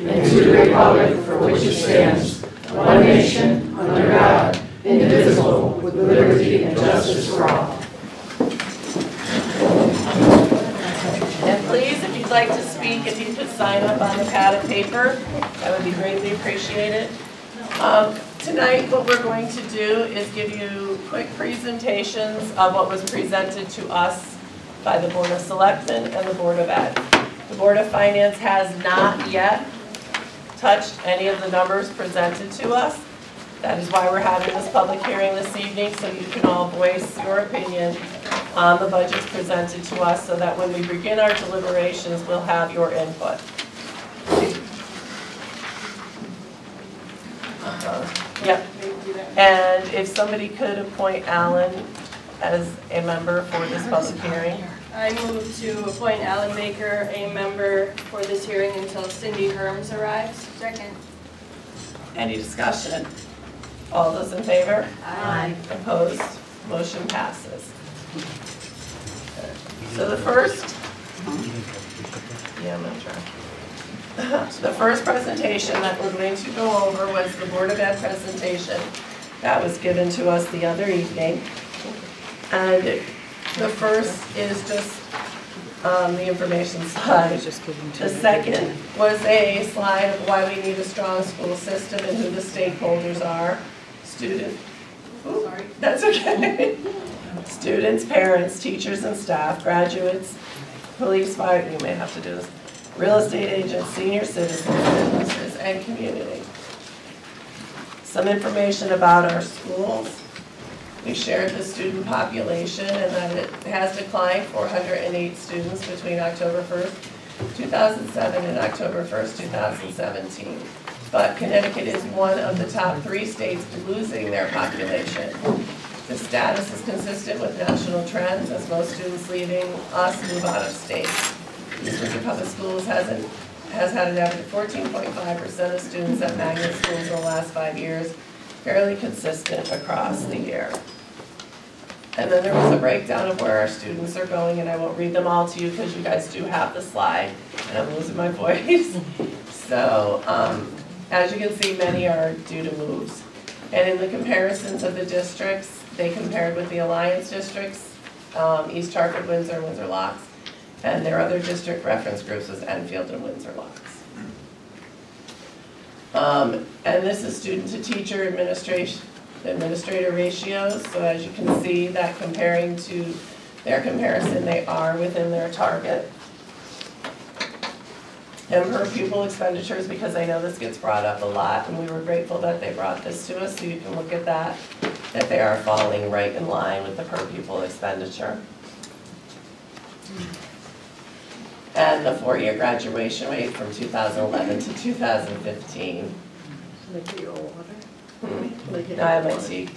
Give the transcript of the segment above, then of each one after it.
and to the republic for which it stands, one nation, under God, indivisible, with liberty and justice for all. And please, if you'd like to speak, if you could sign up on the pad of paper, that would be greatly appreciated. Tonight, what we're going to do is give you quick presentations of what was presented to us by the Board of Selectmen and the Board of Ed. The Board of Finance has not yet touched any of the numbers presented to us. That is why we're having this public hearing this evening, so you can all voice your opinion on the budgets presented to us, so that when we begin our deliberations, we'll have your input. Yep. And if somebody could appoint Alan as a member for this public hearing. I move to appoint Alan Baker a member for this hearing until Cindy Herms arrives. Second. Any discussion? All those in favor? Aye. Opposed? Motion passes. So the first, I'm gonna try. The first presentation that we're going to go over was the Board of Ed presentation that was given to us the other evening. And the first is just the information slide. The second was a slide of why we need a strong school system and who the stakeholders are. That's okay. Students, parents, teachers and staff, graduates, police, fire, you may have to do this, real estate agents, senior citizens, businesses, and community. Some information about our schools. We shared the student population and that it has declined 408 students between October 1st, 2007 and October 1st, 2017. But Connecticut is one of the top 3 states losing their population. The status is consistent with national trends as most students leaving us move out of state. East Windsor Public Schools has had an average of 14.5% of students at magnet schools in the last 5 years, fairly consistent across the year. And then there was a breakdown of where our students are going, and I won't read them all to you because you guys do have the slide, and I'm losing my voice. So, as you can see, many are due to moves. And in the comparisons of the districts, they compared with the Alliance districts, East Hartford, Windsor, Windsor Locks, and their other district reference groups was Enfield and Windsor Locks. And this is student to teacher administrator ratios. So as you can see that comparing to their comparison, they are within their target. And per pupil expenditures, because I know this gets brought up a lot, and we were grateful that they brought this to us so you can look at that they are falling right in line with the per pupil expenditure. And the 4-year graduation rate from 2011 to 2015. I have my tea.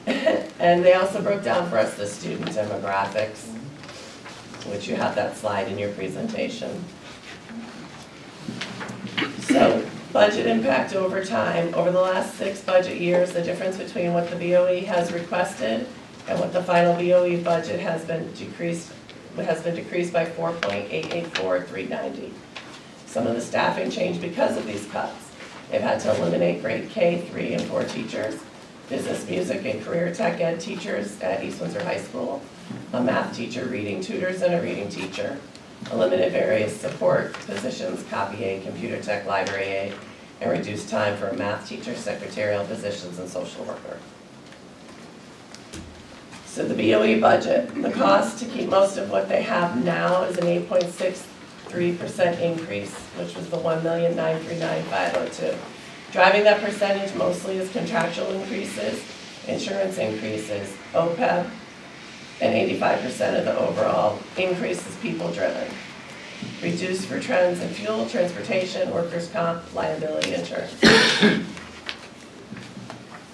Okay. And they also broke down for us the student demographics, which you have that slide in your presentation. So, budget impact over time. Over the last 6 budget years, the difference between what the BOE has requested and what the final BOE budget has been decreased by 4.884390. Some of the staffing changed because of these cuts. They've had to eliminate grade K, 3, and 4 teachers, business, music, and career tech ed teachers at East Windsor High School, a math teacher, reading tutors, and a reading teacher. Eliminated various support positions, copy aid, computer tech, library aid, and reduced time for a math teacher, secretarial positions, and social worker. So the BOE budget, the cost to keep most of what they have now is an 8.63% increase, which was the $1,939,502. Driving that percentage mostly is contractual increases, insurance increases, OPEB, and 85% of the overall increase is people-driven. Reduced for trends in fuel, transportation, workers' comp, liability insurance.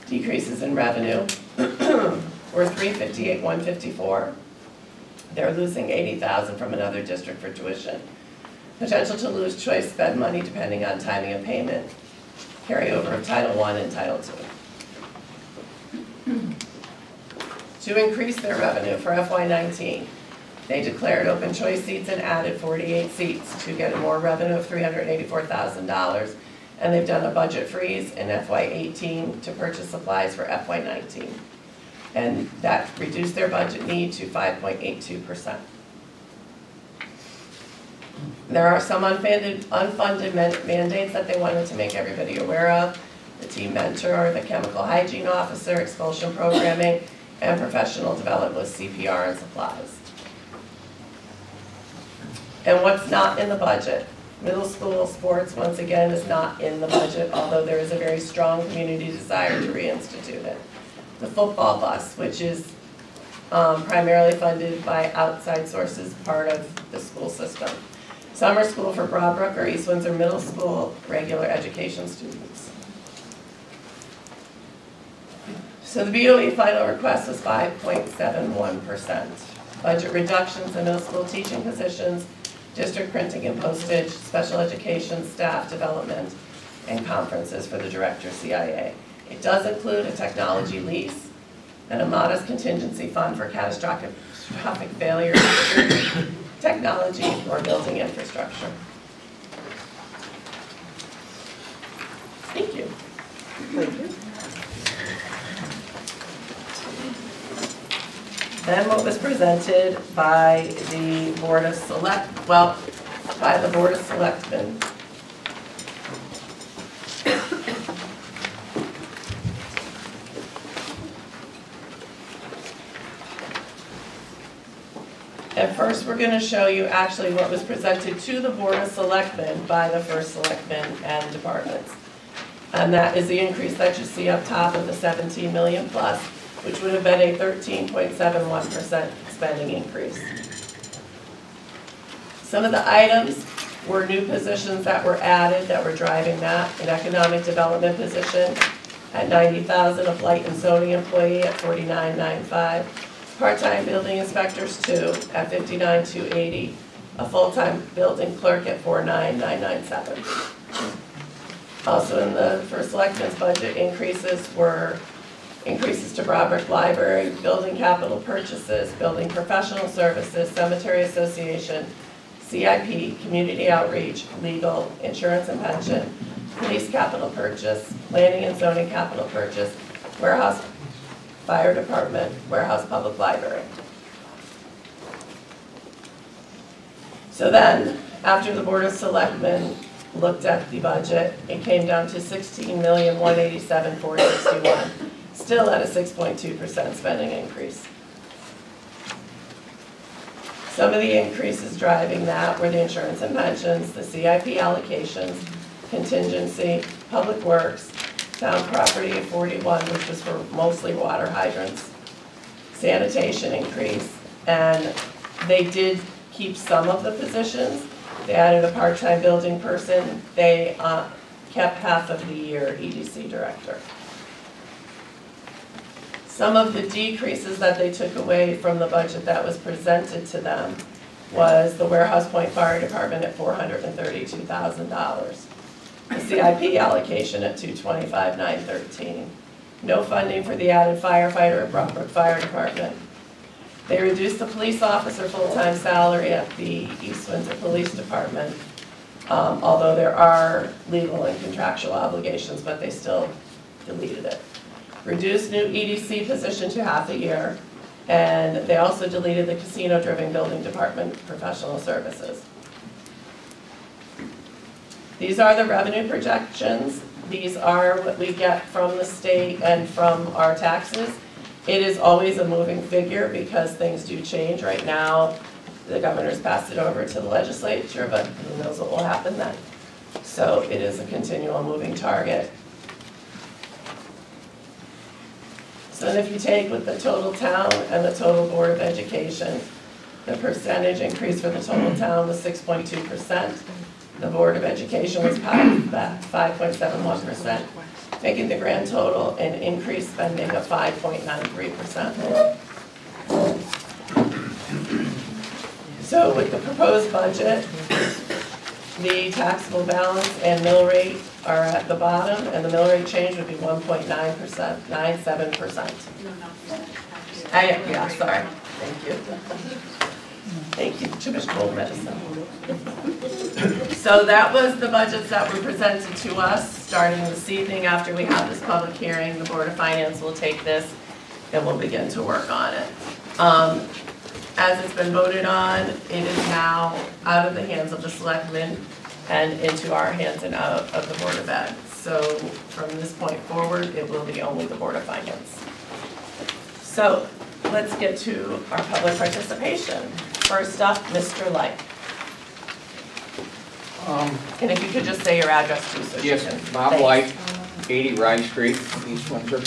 Decreases in revenue were $358,154. They're losing $80,000 from another district for tuition. Potential to lose choice sped money depending on timing of payment. Carryover of Title I and Title II. To increase their revenue for FY19, They declared open choice seats and added 48 seats to get a more revenue of $384,000. And they've done a budget freeze in FY18 to purchase supplies for FY19. And that reduced their budget need to 5.82%. There are some unfunded mandates that they wanted to make everybody aware of. The team mentor, the chemical hygiene officer, expulsion programming, and professional development with CPR and supplies. And what's not in the budget? Middle school sports, once again, is not in the budget, although there is a very strong community desire to reinstitute it. The football bus, which is primarily funded by outside sources, part of the school system. Summer school for Broadbrook or East Windsor Middle School regular education students. So the BOE final request was 5.71%. Budget reductions in middle school teaching positions, district printing and postage, special education, staff development, and conferences for the director CIA. It does include a technology lease and a modest contingency fund for catastrophic failure of technology or building infrastructure. Thank you. Then what was presented by the Board of Selectmen. And first we're going to show you actually what was presented to the Board of Selectmen by the first selectmen and departments. And that is the increase that you see up top of the 17 million plus, which would have been a 13.71% spending increase. Some of the items were new positions that were added that were driving that. An economic development position at $90,000, a flight and zoning employee at $49,950, part-time building inspectors 2 at $59,280, a full-time building clerk at $49,997. Also in the first selectmen's budget, increases were increases to Broadbrook Library, building capital purchases, building professional services, cemetery association, CIP, community outreach, legal, insurance and pension, police capital purchase, planning and zoning capital purchase, warehouse, fire department, warehouse public library. So then, after the Board of Selectmen looked at the budget, it came down to $16,187,461, still at a 6.2% spending increase. Some of the increases driving that were the insurance and pensions, the CIP allocations, contingency, public works, town property of 41, which was for mostly water hydrants, sanitation increase, and they did keep some of the positions. They added a part-time building person. They kept half of the year EDC director. Some of the decreases that they took away from the budget that was presented to them was the Warehouse Point Fire Department at $432,000. The CIP allocation at $225,913. No funding for the added firefighter at Broadbrook Fire Department. They reduced the police officer full-time salary at the East Windsor Police Department, although there are legal and contractual obligations, but they still deleted it. Reduced new EDC position to half a year, and they also deleted the casino-driven building department professional services. These are the revenue projections. These are what we get from the state and from our taxes. It is always a moving figure because things do change. Right now, the governor's passed it over to the legislature, but who knows what will happen then. So it is a continual moving target. So if you take with the total town and the total Board of Education, the percentage increase for the total town was 6.2%. The Board of Education was part of that, 5.71%, making the grand total an increased spending of 5.93%. So with the proposed budget, the taxable balance and mill rate are at the bottom, and the mill rate change would be 1.97%. Yeah, sorry, thank you. Thank you, too much cold medicine. So that was the budgets that were presented to us, starting this evening. After we have this public hearing, the Board of Finance will take this and we'll begin to work on it. As it's been voted on, it is now out of the hands of the selectmen and into our hands and out of the Board of Ed. So from this point forward, it will be only the Board of Finance. So let's get to our public participation. First up, Mr. Light. And if you could just say your address too, so yes, you can. Bob Thanks. White, 80 Rye Street, East Windsor.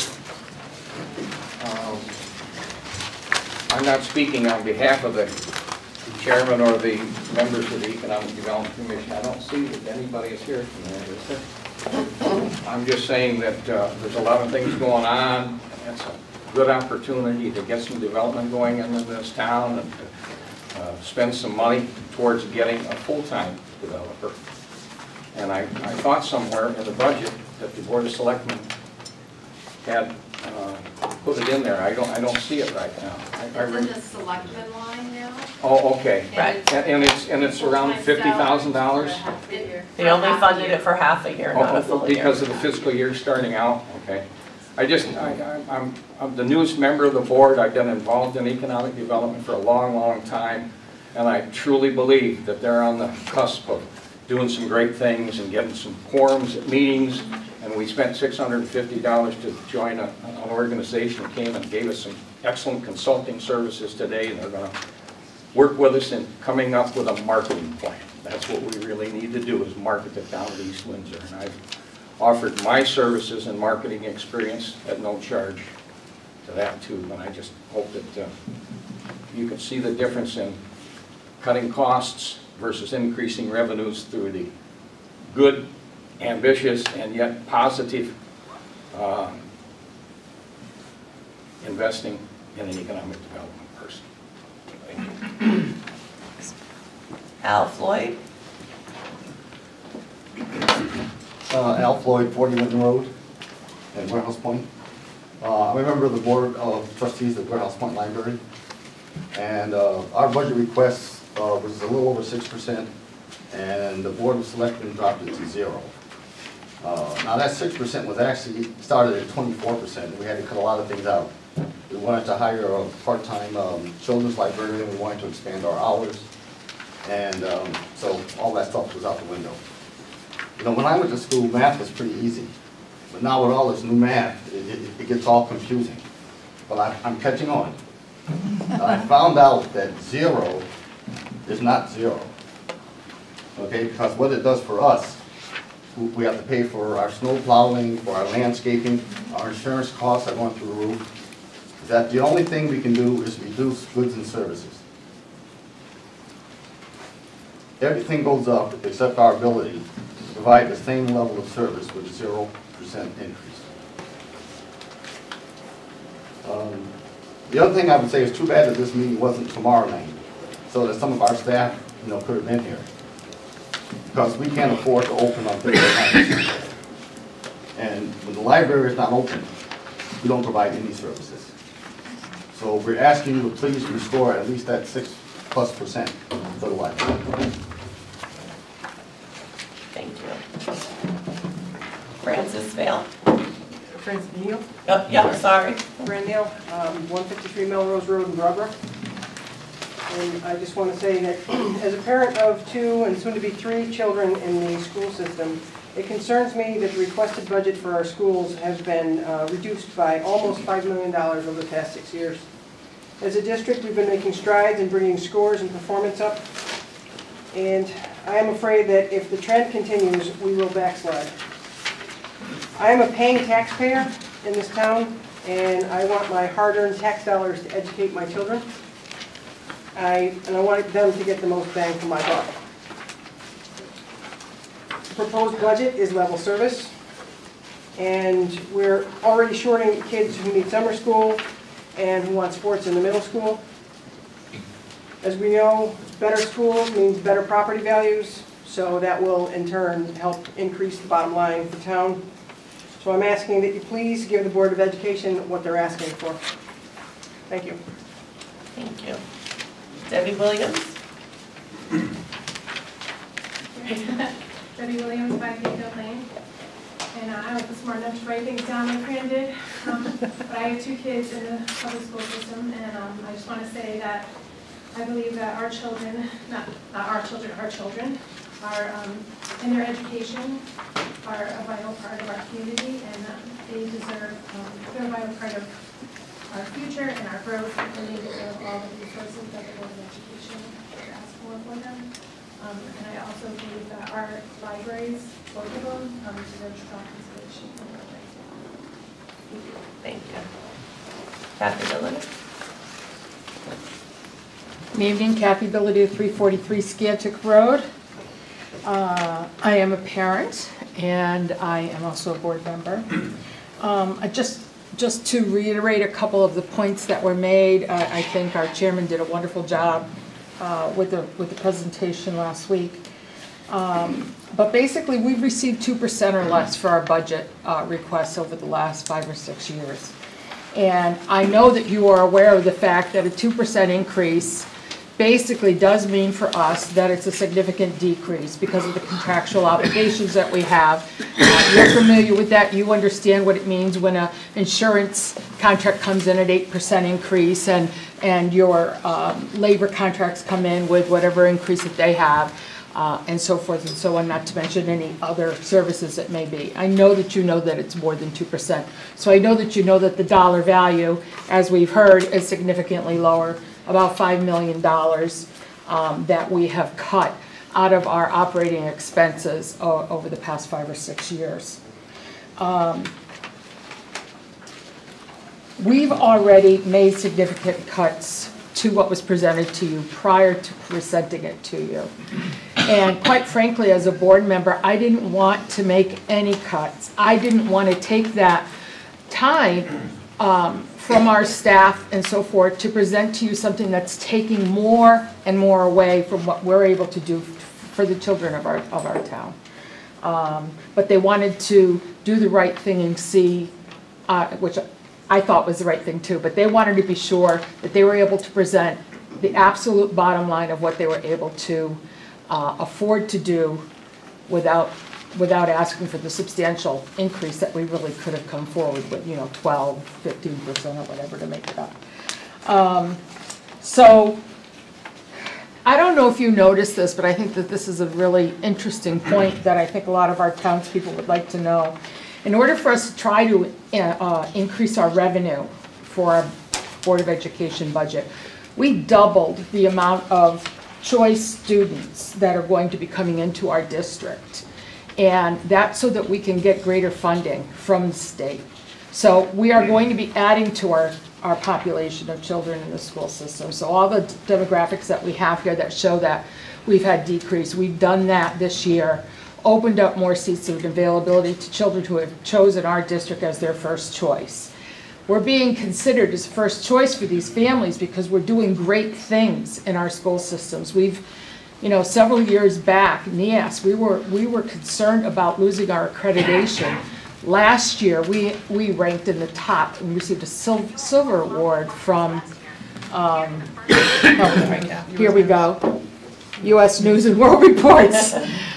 I'm not speaking on behalf of the chairman or the members of the Economic Development Commission. I don't see that anybody is here tonight, is there? I'm just saying that there's a lot of things going on. It's a good opportunity to get some development going into this town and to spend some money towards getting a full-time developer. And I thought somewhere in the budget that the Board of Selectmen had put it in there. I don't see it right now. It's in the selectmen line now. Oh, okay. Right. And it's around $50,000? They only funded it for half a year, not a full year. Because of the fiscal year starting out? Okay. I'm the newest member of the board. I've been involved in economic development for a long, long time. And I truly believe that they're on the cusp of doing some great things and getting some quorums at meetings. And we spent $650 to join an organization that came and gave us some excellent consulting services today. And they're going to work with us in coming up with a marketing plan. That's what we really need to do, is market the town of East Windsor. And I've offered my services and marketing experience at no charge to that too. And I just hope that you can see the difference in cutting costs versus increasing revenues through the good, ambitious, and yet positive investing in an economic development person. Thank you. Al Floyd? Al Floyd, 40 Winton Road in Warehouse Point. I'm a member of the Board of Trustees at Warehouse Point Library. And our budget request was a little over 6%, and the Board of Selectmen dropped it to 0. Now that 6% was actually started at 24%. We had to cut a lot of things out. We wanted to hire a part-time children's librarian. We wanted to expand our hours. And so all that stuff was out the window. You know, when I went to school, math was pretty easy. But now with all this new math, it gets all confusing. But I'm catching on. I found out that 0 is not 0. Okay, because what it does for us, we have to pay for our snow plowing, for our landscaping, our insurance costs are going through the roof. That the only thing we can do is reduce goods and services. Everything goes up except our ability to provide the same level of service with a 0% increase. The other thing I would say is too bad that this meeting wasn't tomorrow night, so that some of our staff, could have been here. Because we can't afford to open on Thursday nights. And when the library is not open, we don't provide any services. So we're asking you to please restore at least that 6+% for the library. Thank you. Francis Vale? Francis Neal. Oh, yeah, sorry. Fran Neal, 153 Melrose Road in Broadbrook. And I just want to say that as a parent of 2 and soon to be 3 children in the school system, it concerns me that the requested budget for our schools has been reduced by almost $5 million over the past 6 years. As a district, we've been making strides in bringing scores and performance up. And I am afraid that if the trend continues, we will backslide. I am a paying taxpayer in this town, and I want my hard-earned tax dollars to educate my children. And I want them to get the most bang for my buck. The proposed budget is level service, and we're already shorting kids who need summer school and who want sports in the middle school. As we know, better schools means better property values, so that will in turn help increase the bottom line for town. So I'm asking that you please give the Board of Education what they're asking for. Thank you. Thank you. Debbie Williams. Debbie Williams, 5 Hayfield Lane. And I wasn't smart enough to write things down like Fran did. But I have 2 kids in the public school system, and I just want to say that I believe that our children, not our children, our children, are in their education are a vital part of our community, and they deserve, they're a vital part of our future and our growth, and they deserve all the resources that the Board of Education asks for them. And I also believe that our libraries, both of them, deserve strong consideration for the libraries. Thank you. Kathy Dillon. Good evening, Kathy Billady of 343 Scantic Road. I am a parent, and I am also a board member. Just to reiterate a couple of the points that were made, I think our chairman did a wonderful job with the presentation last week. But basically, we've received 2% or less for our budget requests over the last 5 or 6 years. And I know that you are aware of the fact that a 2% increase basically does mean for us that it's a significant decrease because of the contractual obligations that we have. You're familiar with that. You understand what it means when an insurance contract comes in at 8% increase and your labor contracts come in with whatever increase that they have, and so forth and so on, not to mention any other services that may be. I know that you know that it's more than 2%. So I know that you know that the dollar value, as we've heard, is significantly lower, about $5 million that we have cut out of our operating expenses over the past 5 or 6 years. We've already made significant cuts to what was presented to you prior to presenting it to you. And quite frankly, as a board member, I didn't want to make any cuts. I didn't want to take that time from our staff and so forth to present to you something that's taking more and more away from what we're able to do for the children of our town. But they wanted to do the right thing and see, which I thought was the right thing too, but they wanted to be sure that they were able to present the absolute bottom line of what they were able to afford to do without asking for the substantial increase that we really could have come forward with, 12, 15% or whatever to make it up. So I don't know if you noticed this, but I think that this is a really interesting point that I think a lot of our townspeople would like to know. In order for us to try to increase our revenue for our Board of Education budget, we doubled the amount of choice students that are going to be coming into our district. And that's so that we can get greater funding from the state. So we are going to be adding to our population of children in the school system. So all the demographics that we have here that show that we've had decrease, we've done that this year, opened up more seats of availability to children who have chosen our district as their first choice. We're being considered as first choice for these families because we're doing great things in our school systems. We've, several years back, NEAS, we were concerned about losing our accreditation. Last year, we ranked in the top and received a silver award from, here we go, U.S. News and World Reports.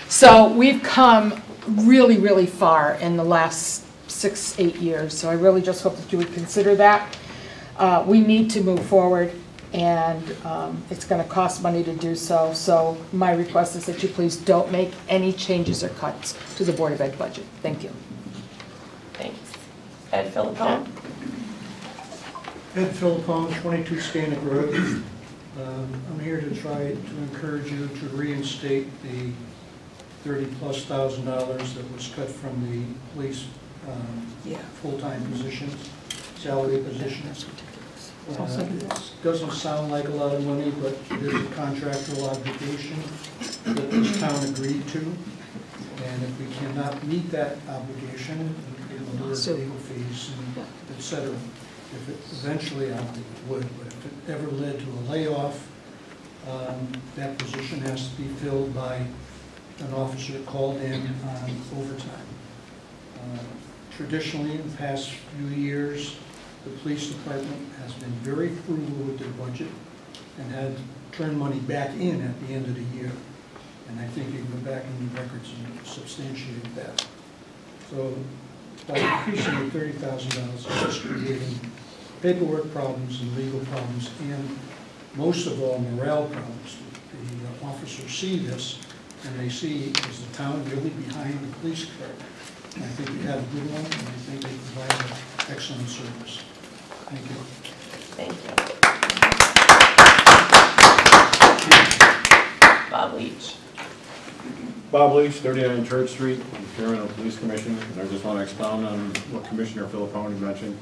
So we've come really, really far in the last 6-8 years. So I really just hope that you would consider that. We need to move forward, and it's going to cost money to do so. So my request is that you please don't make any changes or cuts to the Board of Ed budget. Thank you. Thanks. Ed Philippone. Ed Philippone, 22 Scannick Road. I'm here to try to encourage you to reinstate the $30,000+ that was cut from the police full-time positions, salary positions. It doesn't sound like a lot of money, but it is a contractual obligation that this town agreed to. And if we cannot meet that obligation, we can endure legal fees, and et cetera. If it eventually, I don't think it would, but if it ever led to a layoff, that position has to be filled by an officer called in on overtime. Traditionally, in the past few years, the police department has been very frugal with their budget and had turn money back in at the end of the year. And I think you can go back in the records and substantiate that. So by increasing it $30,000, it's just creating paperwork problems and legal problems, and most of all, morale problems. The officers see this, and they see, is the town really behind the police department? And I think we have a good one, and I think they provide an excellent service. Thank you. Thank you. Bob Leach. Bob Leach, 39 Church Street, Chairman of the Police Commission, and I just want to expound on what Commissioner Filipponi mentioned.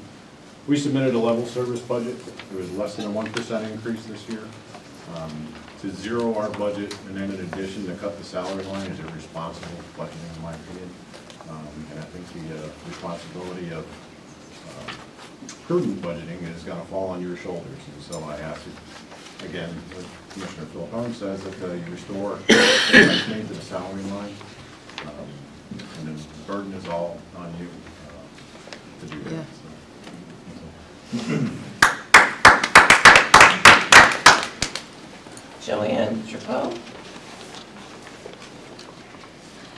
We submitted a level service budget. It was less than a 1% increase this year. To zero our budget and then in addition to cut the salary line is irresponsible budgeting in my opinion. And I think the responsibility of prudent budgeting is going to fall on your shoulders. And so I ask you, again, what Commissioner Filipponi says, that you restore the made to the salary line. And then the burden is all on you to do that. Yeah. So. Joanne Trapeau.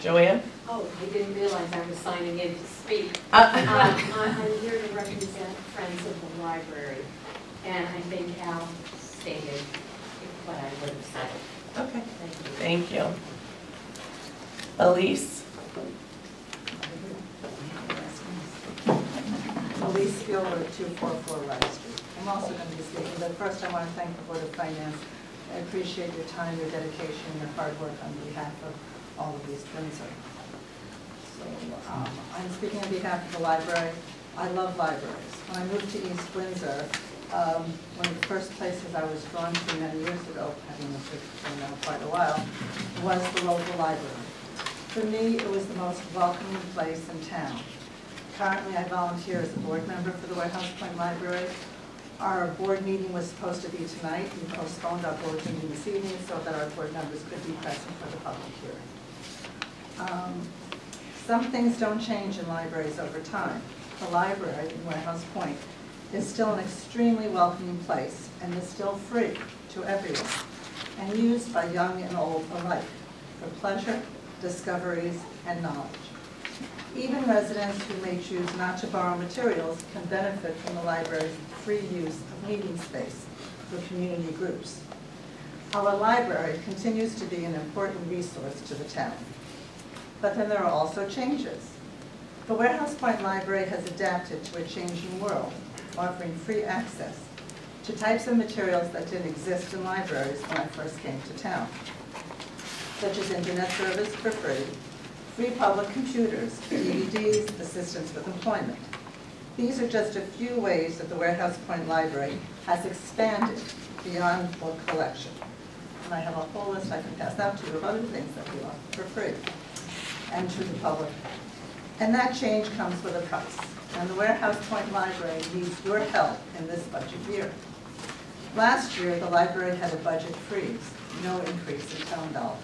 Joanne? Oh, I didn't realize I was signing in to speak. I'm here to represent Friends of the Library, and I think Al stated what I would have said. Okay. Thank you. Thank you. Elise? Elise Gilbert, 244 Rice Street. I'm also going to be speaking, but first I want to thank the Board of Finance. I appreciate your time, your dedication, your hard work on behalf of all of East Windsor. So I'm speaking on behalf of the library. I love libraries. When I moved to East Windsor, one of the first places I was drawn to many years ago, having lived for now quite a while, was the local library. For me, it was the most welcoming place in town. Currently, I volunteer as a board member for the Warehouse Point Library. Our board meeting was supposed to be tonight. We postponed our board meeting this evening so that our board members could be present for the public hearing. Some things don't change in libraries over time. The library in Warehouse Point is still an extremely welcoming place and is still free to everyone and used by young and old alike for pleasure, discoveries, and knowledge. Even residents who may choose not to borrow materials can benefit from the library's free use of meeting space for community groups. Our library continues to be an important resource to the town. But then there are also changes. The Warehouse Point Library has adapted to a changing world, offering free access to types of materials that didn't exist in libraries when I first came to town, such as internet service for free public computers, DVDs, assistance with employment. These are just a few ways that the Warehouse Point Library has expanded beyond book collection. And I have a whole list I can pass out to you of other things that we offer for free and to the public. And that change comes with a price. And the Warehouse Point Library needs your help in this budget year. Last year, the library had a budget freeze, no increase in town dollars.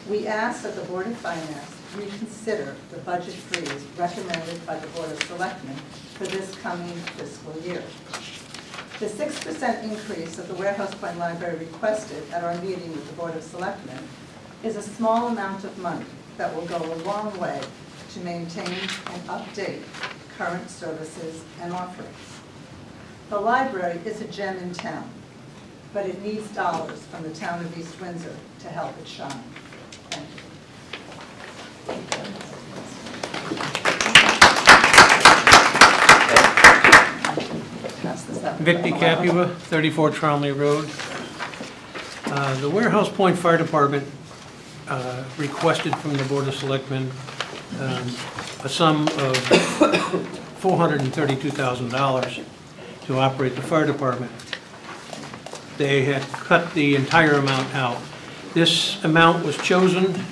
We ask that the Board of Finance reconsider the budget freeze recommended by the Board of Selectmen for this coming fiscal year. The 6% increase that the Warehouse Point Library requested at our meeting with the Board of Selectmen is a small amount of money that will go a long way to maintain and update current services and offerings. The library is a gem in town, but it needs dollars from the town of East Windsor to help it shine. Thank you. Vic DeCapua, 34 Tromley Road. The Warehouse Point Fire Department requested from the Board of Selectmen a sum of $432,000 to operate the fire department. They had cut the entire amount out. This amount was chosen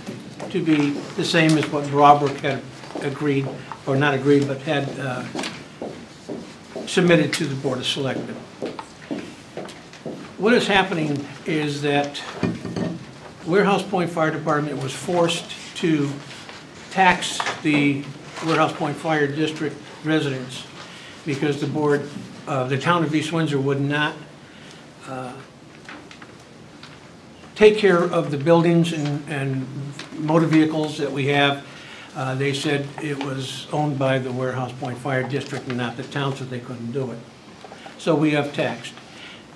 to be the same as what Robert had agreed, or not agreed, but had submitted to the Board of Selectmen. What is happening is that Warehouse Point Fire Department was forced to tax the Warehouse Point Fire District residents because the board, the town of East Windsor would not take care of the buildings and motor vehicles that we have. They said it was owned by the Warehouse Point Fire District and not the town, so they couldn't do it. So we have taxed.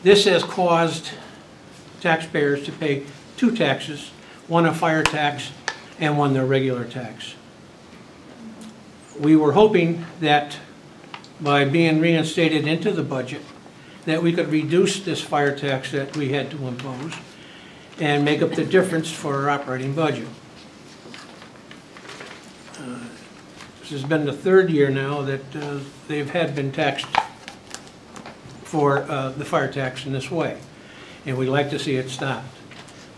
This has caused taxpayers to pay two taxes, one a fire tax and one their regular tax. We were hoping that by being reinstated into the budget, that we could reduce this fire tax that we had to impose and make up the difference for our operating budget. This has been the third year now that they've been taxed for the fire tax in this way, and we'd like to see it stopped.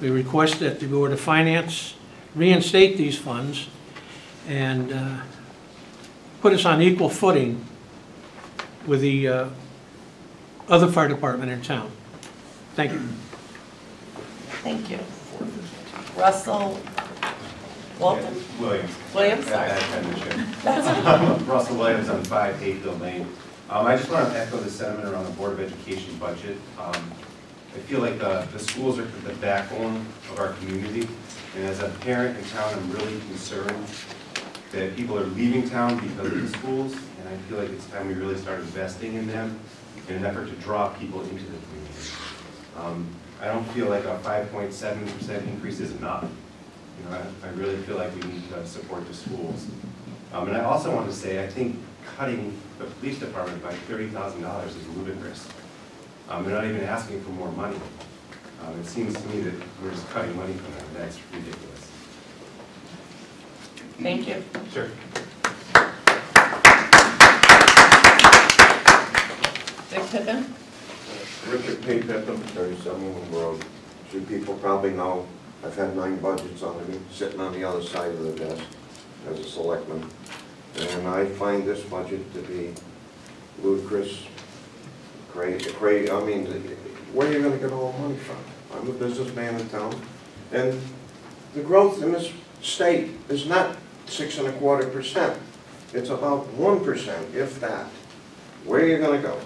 We request that the Board of Finance reinstate these funds and put us on equal footing with the other fire department in town. Thank you. Thank you. Russell Walton? Williams, sorry. Russell Williams on 5 Hayfield Lane. I just want to echo the sentiment around the Board of Education budget. I feel like the schools are the backbone of our community, and as a parent in town, I'm really concerned that people are leaving town because of the schools, and I feel like it's time we really start investing in them in an effort to draw people into the community. I don't feel like a 5.7% increase is enough. You know, I really feel like we need to support the schools. And I also want to say, I think cutting the police department by $30,000 is ludicrous. They're not even asking for more money. It seems to me that we're just cutting money from them. That's ridiculous. Thank you. Sure. Dick Pippin? Richard P. Pippin, 37 Woodland Road. As you people probably know, I've had 9 budgets under me, sitting on the other side of the desk as a selectman. And I find this budget to be ludicrous, crazy. I mean, where are you going to get all the money from? I'm a businessman in town. And the growth in this state is not 6.25%. It's about 1%, if that. Where are you going to go?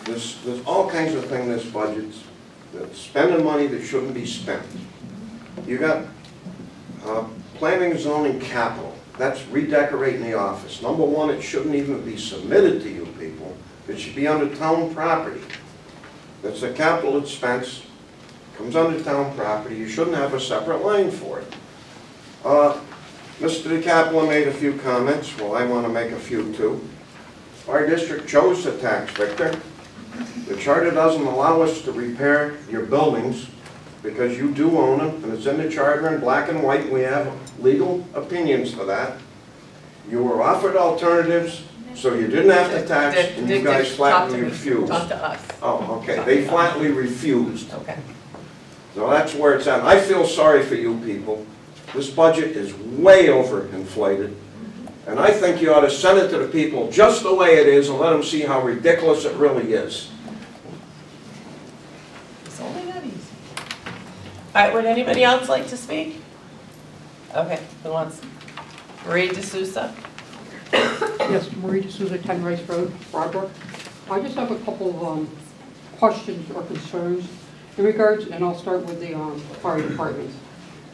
There's all kinds of things in this budget that's spending money that shouldn't be spent. You got planning, zoning, capital. That's redecorating the office. Number one, it shouldn't even be submitted to you people. It should be under town property. That's a capital expense, comes under town property. You shouldn't have a separate line for it. Mr. DeCapella made a few comments. Well, I want to make a few too. Our district chose the tax, Victor. The charter doesn't allow us to repair your buildings because you do own them, and it's in the charter in black and white. We have legal opinions for that. You were offered alternatives, so you didn't have to tax, and you guys flatly refused. Talk to us. Oh, okay. They flatly refused. Okay. So that's where it's at. I feel sorry for you people. This budget is way overinflated. And I think you ought to send it to the people just the way it is and let them see how ridiculous it really is. It's only that easy. All right, would anybody else like to speak? Okay, who wants? Marie D'Souza? Yes, Marie D'Souza, 10 Rice Road, Broadbrook. I just have a couple of questions or concerns in regards, and I'll start with the fire department.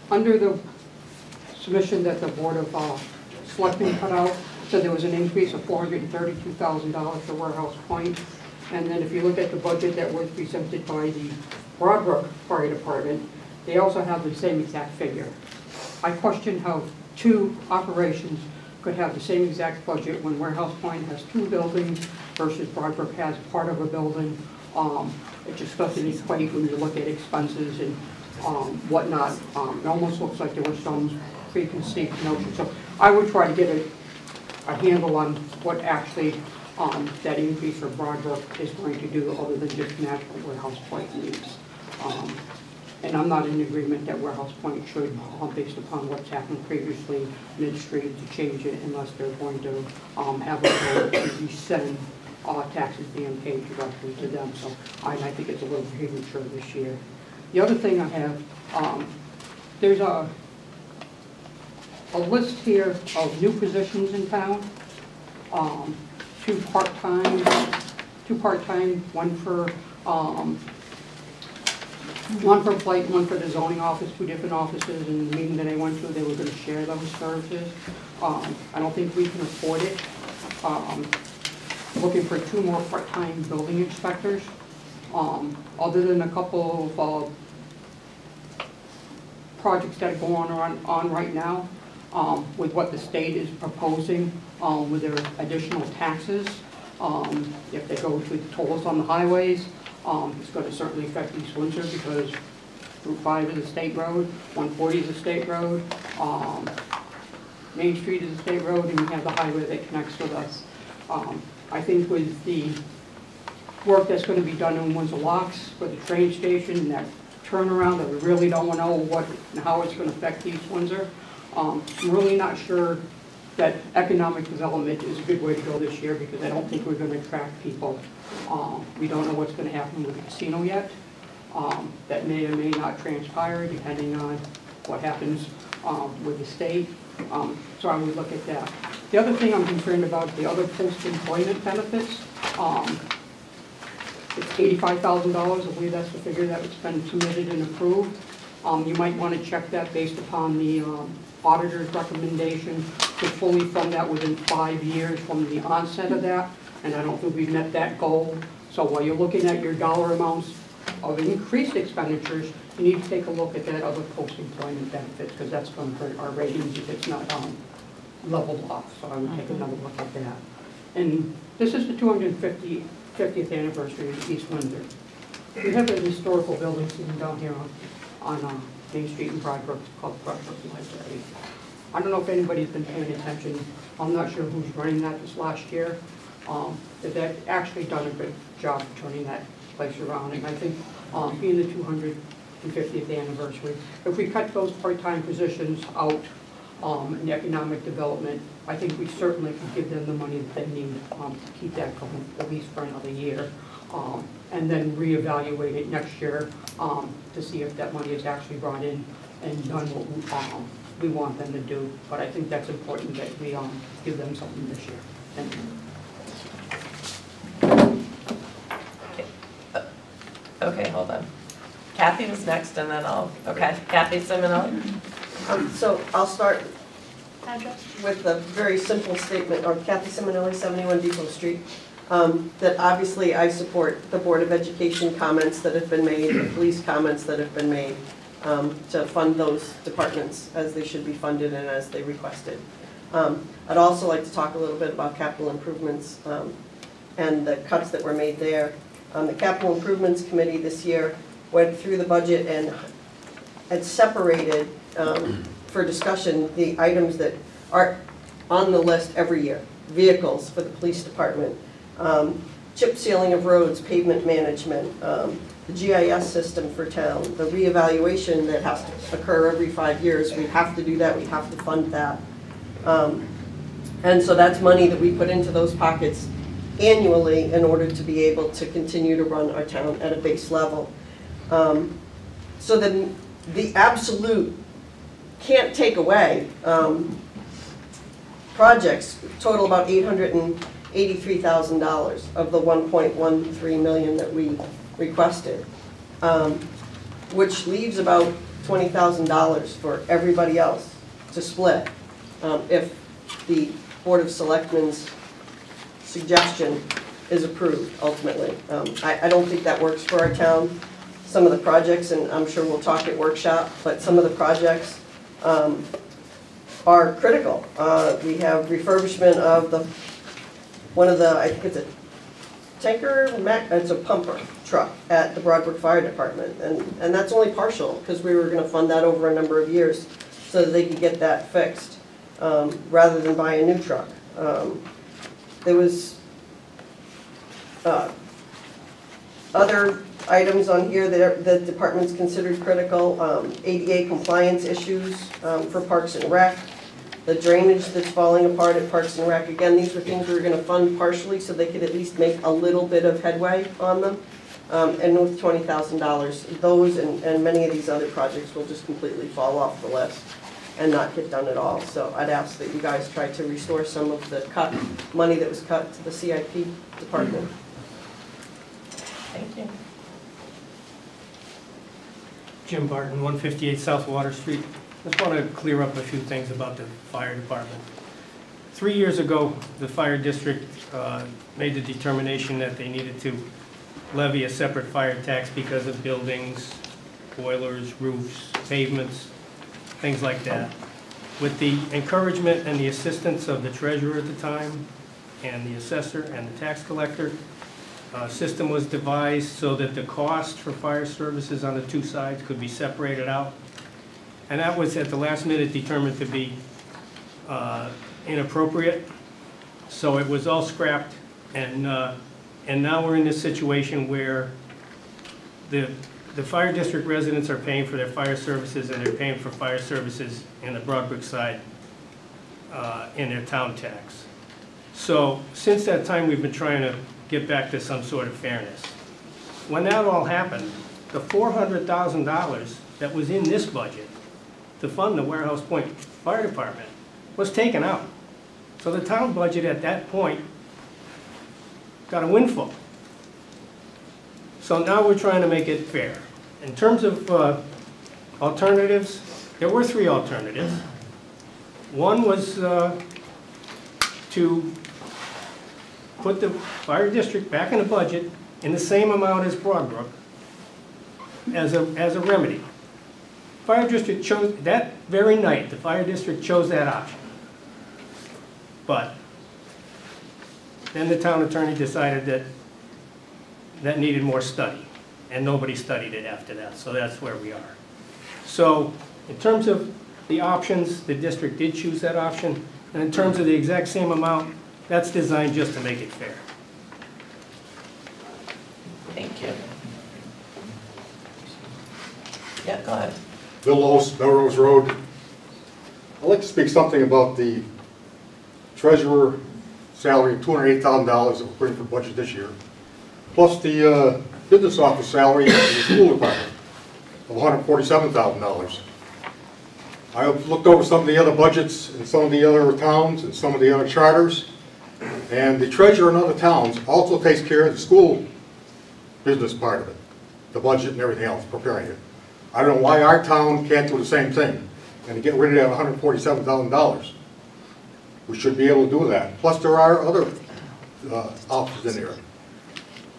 Under the submission that the Board of Selectmen put out, said there was an increase of $432,000 for Warehouse Point. And then if you look at the budget that was presented by the Broadbrook Fire Department, they also have the same exact figure. I question how two operations could have the same exact budget when Warehouse Point has 2 buildings versus Broadbrook has part of a building. It just doesn't equate when you look at expenses and whatnot. It almost looks like there was some preconceived notion. So I would try to get a handle on what actually that increase for Broadbrook is going to do other than just match what Warehouse Point needs. And I'm not in agreement that Warehouse Point should, based upon what's happened previously, administrative to change it unless they're going to have a vote to rescind taxes being paid directly to them. So I think it's a little premature this year. The other thing I have, there's a list here of new positions in town. 2 part-time, one for One for Blight, one for the zoning office, 2 different offices, and the meeting that I went to, they were gonna share those services. I don't think we can afford it. Looking for 2 more part-time building inspectors. Other than a couple of projects that are going on right now, with what the state is proposing, with their additional taxes, if they go to tolls on the highways, it's going to certainly affect East Windsor because Route 5 is a state road, 140 is a state road, Main Street is a state road, and we have the highway that connects with us. I think with the work that's going to be done in Windsor Locks for the train station and that turnaround that we really don't want to know what and how it's going to affect East Windsor, I'm really not sure that economic development is a good way to go this year because I don't think we're going to attract people. We don't know what's going to happen with the casino yet. That may or may not transpire depending on what happens with the state. So I would look at that. The other thing I'm concerned about, the other post-employment benefits. It's $85,000, I believe that's the figure that's been submitted and approved. You might want to check that based upon the auditor's recommendation to fully fund that within 5 years from the onset of that, and I don't think we've met that goal. So while you're looking at your dollar amounts of increased expenditures, you need to take a look at that other post-employment benefits, because that's going to hurt our ratings if it's not leveled off, so I would take another look at that. And this is the 250th anniversary of East Windsor. We have a historical building sitting down here on Main Street in Broadbrook called Broadbrook Library. I don't know if anybody's been paying attention. I'm not sure who's running that this last year. They've actually done a good job of turning that place around, and I think being the 250th anniversary, if we cut those part-time positions out in economic development, I think we certainly could give them the money that they need to keep that going at least for another year, and then reevaluate it next year to see if that money is actually brought in and done what we want them to do. But I think that's important that we give them something this year. Thank you. Okay, hold on. Kathy was next, and then okay, Kathy Simonelli. So I'll start with a very simple statement, or Kathy Simonelli, 71 Depot Street, that obviously I support the Board of Education comments that have been made, the police comments that have been made, to fund those departments as they should be funded and as they requested. I'd also like to talk a little bit about capital improvements and the cuts that were made there. The Capital Improvements Committee this year went through the budget and had separated for discussion the items that are on the list every year. Vehicles for the police department, chip sealing of roads, pavement management, the GIS system for town, the reevaluation that has to occur every 5 years. We have to do that, we have to fund that. And so that's money that we put into those pockets annually in order to be able to continue to run our town at a base level. So then the absolute can't take away projects total about $883,000 of the $1.13 million that we requested, which leaves about $20,000 for everybody else to split if the Board of Selectmen's suggestion is approved ultimately. I don't think that works for our town. Some of the projects, and I'm sure we'll talk at workshop, but some of the projects are critical. We have refurbishment of one of the, I think it's a tanker, it's a pumper truck at the Broadbrook Fire Department, and that's only partial because we were going to fund that over a number of years so that they could get that fixed rather than buy a new truck. There was other items on here that the department's considered critical, ADA compliance issues for Parks and Rec, the drainage that's falling apart at Parks and Rec. Again, these were things we were going to fund partially so they could at least make a little bit of headway on them. And with $20,000, those and many of these other projects will just completely fall off the list and not get done at all. So I'd ask that you guys try to restore some of the money that was cut to the CIP department. Thank you. Jim Barton, 158 South Water Street. Just want to clear up a few things about the fire department. 3 years ago, the fire district made the determination that they needed to levy a separate fire tax because of buildings, boilers, roofs, pavements, things like that. With the encouragement and the assistance of the treasurer at the time, and the assessor and the tax collector, a system was devised so that the cost for fire services on the two sides could be separated out. And that was at the last minute determined to be inappropriate. So it was all scrapped, and now we're in this situation where the fire district residents are paying for their fire services, and they're paying for fire services in the Broadbrook side in their town tax. So since that time, we've been trying to get back to some sort of fairness. When that all happened, the $400,000 that was in this budget to fund the Warehouse Point Fire Department was taken out. So the town budget at that point got a windfall. So now we're trying to make it fair. In terms of alternatives, there were 3 alternatives. One was to put the fire district back in the budget in the same amount as Broadbrook as a remedy. Fire district chose, that very night, the fire district chose that option. But then the town attorney decided that that needed more study, and nobody studied it after that, so that's where we are. So in terms of the options, the district did choose that option, and in terms of the exact same amount, that's designed just to make it fair. Thank you. Yeah, go ahead. Bill Lowes, Melrose Road. I'd like to speak something about the treasurer salary of $208,000 that we're putting for budget this year, plus the business office salary in the school department of $147,000. I looked over some of the other budgets in some of the other towns and some of the other charters, and the treasurer in other towns also takes care of the school business part of it, the budget and everything else, preparing it. I don't know why our town can't do the same thing and to get rid of that $147,000. We should be able to do that. Plus there are other offices in there.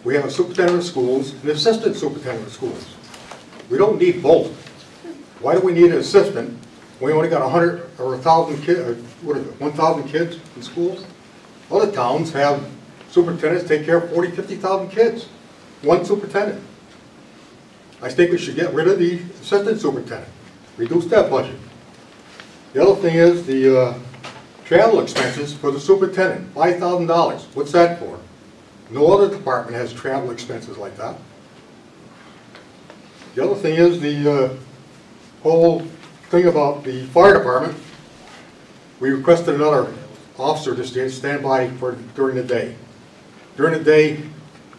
We have a superintendent of schools and an assistant superintendent of schools. We don't need both. Why do we need an assistant? We only got 100 or 1,000 kids, or what is it, 1,000 kids in schools? Other towns have superintendents take care of 40, 50,000 kids. One superintendent. I think we should get rid of the assistant superintendent. Reduce that budget. The other thing is the travel expenses for the superintendent, $5,000. What's that for? No other department has travel expenses like that. The other thing is the whole thing about the fire department. We requested another officer to stand by for during the day. During the day,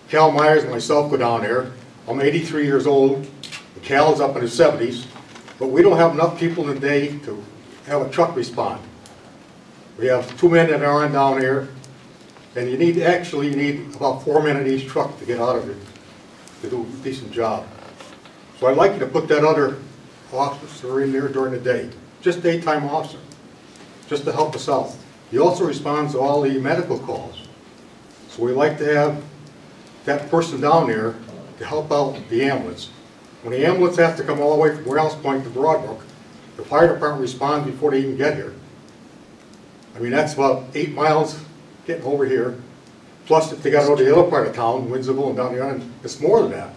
Cal Myers and myself go down there. I'm 83 years old. Cal is up in his 70s, but we don't have enough people in the day to have a truck respond. We have 2 men that are on down there, and you need about 4 men in each truck to get out of it to do a decent job. So I'd like you to put that other officer in there during the day, just daytime officer, just to help us out. He also responds to all the medical calls. So we'd like to have that person down there to help out the ambulance. When the ambulance has to come all the way from Warehouse Point to Broadbrook, the fire department responds before they even get here. I mean, that's about 8 miles getting over here. Plus, if they got to go to the other part of town, Windsor and down the end, it's more than that.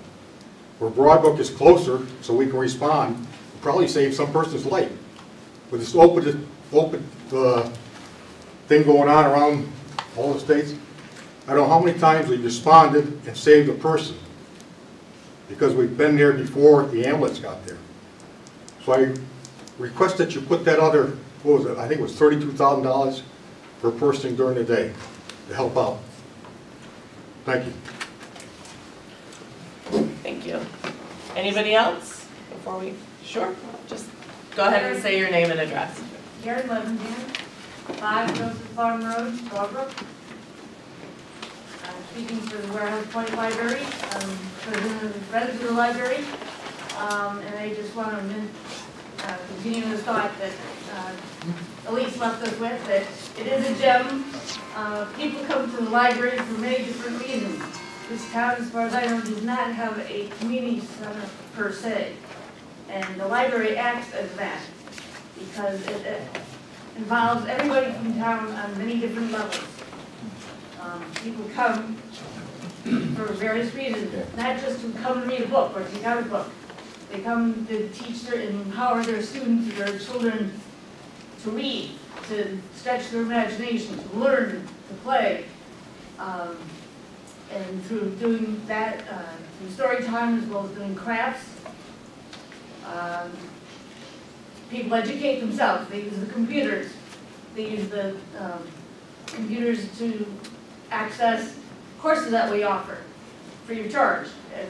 Where Broadbrook is closer, so we can respond, we'll probably save some person's life. With this open thing going on around all the states, I don't know how many times we've responded and saved a person because we've been there before the ambulance got there. So I request that you put that other, what was it, I think it was $32,000 per person during the day to help out. Thank you. Thank you. Anybody else before we, sure, just go ahead and say your name and address. Gary Levendan, 5 Joseph Farm Road, Broadbrook. I'm speaking for the Warehouse Point Library, president of the library. And I just want to continue the thought that Elise left us with, that it is a gem. People come to the library for many different reasons. This town, as far as I know, does not have a community center per se. And the library acts as that because it involves everybody from town on many different levels. People come for various reasons, not just to come and read a book or take out a book. They come to teach and empower their students, their children to read, to stretch their imagination, to learn, to play. And through doing that, through story time as well as doing crafts, people educate themselves. They use the computers. They use the computers to access courses that we offer free of charge, as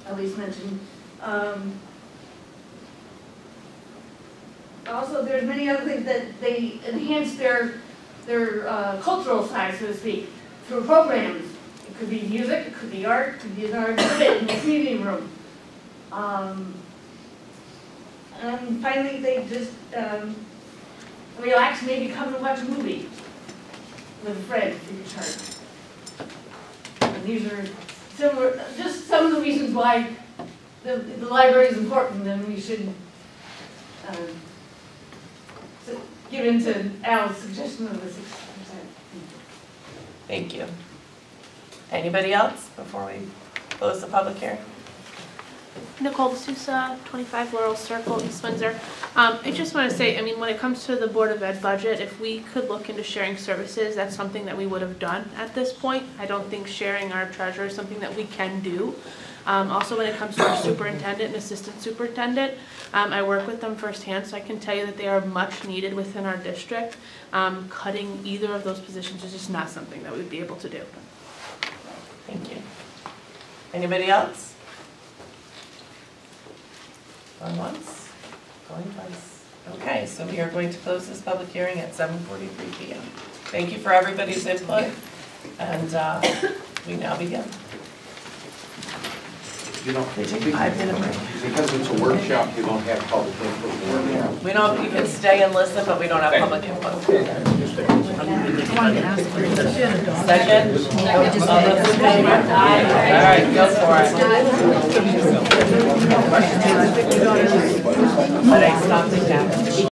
Elise mentioned. Also, there's many other things that they enhance their cultural side, so to speak, through programs. It could be music, it could be art, it could be an art exhibit in the community room. And finally, they just relax, maybe come and watch a movie with a friend free of charge. And these are similar, just some of the reasons why the library is important, and we should give in to Al's suggestion of the 6%. Thank you. Anybody else before we close the public hearing? Nicole D'Souza, 25 Laurel Circle, East Windsor. I just want to say, I mean, when it comes to the Board of Ed budget, if we could look into sharing services, that's something that we would have done at this point. I don't think sharing our treasurer is something that we can do. Also, when it comes to our superintendent and assistant superintendent, I work with them firsthand, so I can tell you that they are much needed within our district. Cutting either of those positions is just not something that we'd be able to do. Thank you. Anybody else? Going once, going twice. Okay, so we are going to close this public hearing at 7:43 p.m. Thank you for everybody's input, and we now begin. You know, We take a 5-minute break. because it's a workshop, you don't have public input. We don't, you can stay and listen, but we don't have public input. Second? All those in favor? All right, go for it. But I stopped the camera.